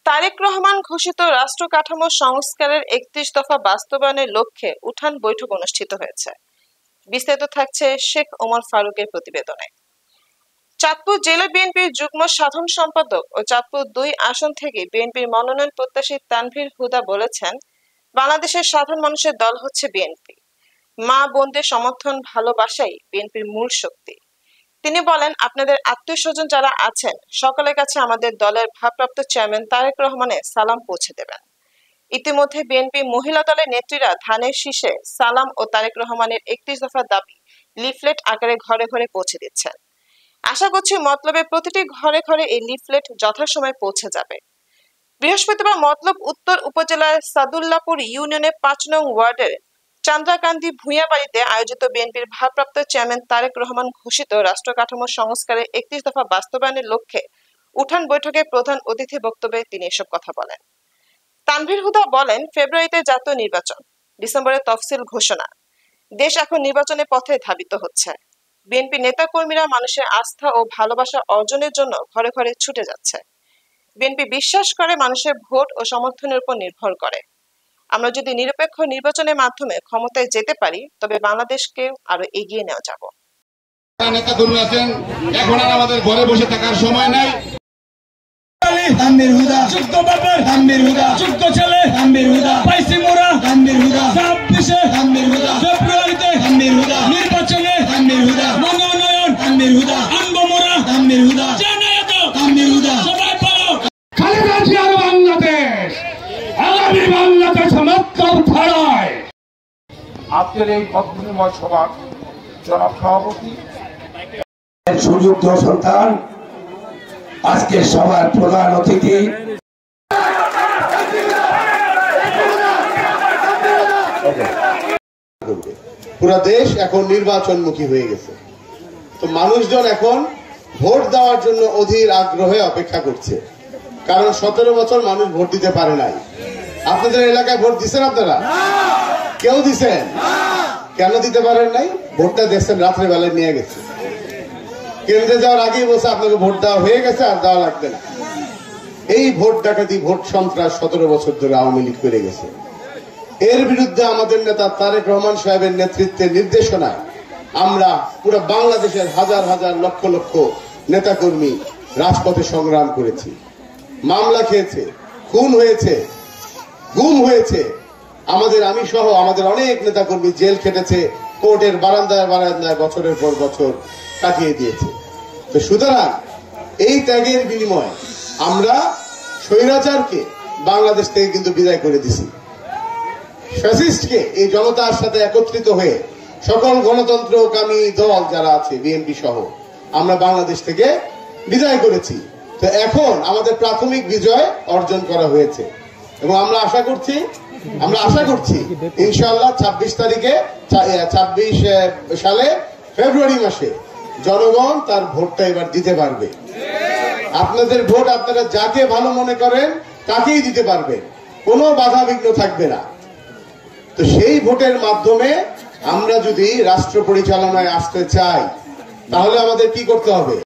তারেক রহমান ঘোষিত রাষ্ট্র কাঠামো সংস্কারের ৩১ দফা বাস্তবায়নের লক্ষ্যে উঠান বৈঠক অনুষ্ঠিত হয়েছে। বিস্তারিত থাকছে শেখ ওমর ফারুকের প্রতিবেদনে। চাঁদপুর জেলা বিএনপির যুগ্ম সাধারণ সম্পাদক ও চাঁদপুর ২ আসন থেকে বিএনপির মনোনয়ন প্রত্যাশী তানভীর হুদা বলেছেন, বাংলাদেশের সাধারণ মানুষের দল হচ্ছে বিএনপি। মা বোনদের সমর্থন, ভালোবাসাই বিএনপির মূল শক্তি। তিনি বলেন, আপনাদের আত্মীয় স্বজন যারা আছেন সকলের কাছে আমাদের দলের ভারপ্রাপ্ত চেয়ারম্যান তারেক রহমানের সালাম পৌঁছে দেবেন। ইতিমধ্যে বিএনপি মহিলা দলের নেত্রীরা ধানের শীষে সালাম ও তারেক রহমানের ৩১ দফা দাবি লিফলেট আকারে ঘরে ঘরে পৌঁছে দিচ্ছেন। আশা করছি মতলবে প্রতিটি ঘরে ঘরে এই লিফলেট যথাসময়ে পৌঁছে যাবে। বৃহস্পতিবার মতলব উত্তর উপজেলার সাদুল্লাপুর ইউনিয়নের ৫ নং ওয়ার্ডের চান্দ্রাকান্দি ভূঁইয়া বাড়িতে আয়োজিত বিএনপির ভারপ্রাপ্ত চেয়ারম্যান তারেক রহমান ঘোষিত রাষ্ট্র কাঠামো সংস্কারের ৩১ দফা বাস্তবায়নের লক্ষ্যে উঠান বৈঠকে প্রধান অতিথি বক্তব্যে তিনি এসব কথা বলেন। তানভীর হুদা বলেন, ফেব্রুয়ারিতে জাতীয় নির্বাচন, ডিসেম্বরে তফসিল ঘোষণা। দেশ এখন নির্বাচনের পথে ধাবিত হচ্ছে। বিএনপি নেতাকর্মীরা মানুষের আস্থা ও ভালোবাসা অর্জনের জন্য ঘরে ঘরে ছুটে যাচ্ছে। বিএনপি বিশ্বাস করে মানুষের ভোট ও সমর্থনের উপর নির্ভর করে। আমরা যদি নিরপেক্ষ নির্বাচনের মাধ্যমে ক্ষমতায় যেতে পারি, তবে বাংলাদেশকে আরো এগিয়ে নেওয়া যাব। নেতাকর্মী আছেন, এখন আর আমাদের ঘরে বসে থাকার সময় নাই। তানভীর হুদা যোগ্য বাপের, তানভীর হুদা যোগ্য ছেলে, তানভীর হুদা পাইছি মোরা, তানভীর হুদা ২৬-এ, তানভীর হুদা ফেব্রুয়ারিতে, তানভীর হুদা নির্বাচনে, তানভীর হুদা মনোনয়ন, তানভীর হুদা আনবো মোরা, তানভীর হুদা জানাই তো, তানভীর হুদা সবাই বলো, খালেদা জিয়ার বাংলাদেশ, আগামী বাংলাদেশ মতলব ধারায়। আজকের এই মতবিনিময় সভার জনাব সভাপতি সুযোগ্য সন্তান, আজকে সবার প্রধান অতিথি, পুরা দেশ এখন নির্বাচনমুখী হয়ে গেছে। তো মানুষজন এখন ভোট দেওয়ার জন্য অধীর আগ্রহে অপেক্ষা করছে, কারণ ১৭ বছর মানুষ ভোট দিতে পারে নাই। আপনাদের এলাকায় ভোট দিচ্ছেন আপনারা? কেউ দিচ্ছেন? কেন দিতে পারেন নাই? ভোটটা দেখছেন রাত্রে বেলায় নিয়ে গেছে, কেন্দ্রে যাওয়ার আগেই বলছে আপনাকে ভোট দেওয়া হয়ে গেছে, আর দেওয়া লাগবে না। এই ভোট ডাকাতি, ভোট সন্ত্রাস ১৭ বছর ধরে আওয়ামী লীগ করে গেছে। এর বিরুদ্ধে আমাদের নেতা তারেক রহমান সাহেবের নেতৃত্বে নির্দেশনায় আমরা পুরো বাংলাদেশের হাজার হাজার লক্ষ লক্ষ নেতাকর্মী রাজপথে সংগ্রাম করেছি। মামলা খেয়েছে, খুন হয়েছে, গুম হয়েছে। আমি সহ আমাদের অনেক নেতাকর্মী জেল খেটেছে, কোর্টের বারান্দায় বারান্দায় বছরের পর বছর কাটিয়ে দিয়েছে। তো সুতরাং এই ত্যাগের বিনিময়ে আমরা স্বৈরাচারকে বাংলাদেশ থেকে কিন্তু বিদায় করে দিছি। ফ্যাসিস্টকে এই জনতার সাথে একত্রিত হয়ে সকল গণতন্ত্রকামী দল যারা আছে, বিএনপি সহ, আমরা বাংলাদেশ থেকে বিদায় করেছি। তো এখন আমাদের প্রাথমিক বিজয় অর্জন করা হয়েছে এবং আমরা আশা করছি ইনশাআল্লাহ ২৬ তারিখে, ২৬ সালে ফেব্রুয়ারি মাসে জনগণ তার ভোটটা এবার দিতে পারবে। আপনাদের ভোট আপনারা যাকে ভালো মনে করেন তাকেই দিতে পারবেন, কোনো বাধা বিঘ্ন থাকবে না। তো সেই ভোটের মাধ্যমে আমরা যদি রাষ্ট্র পরিচালনায় আসতে চাই, তাহলে আমাদের কি করতে হবে?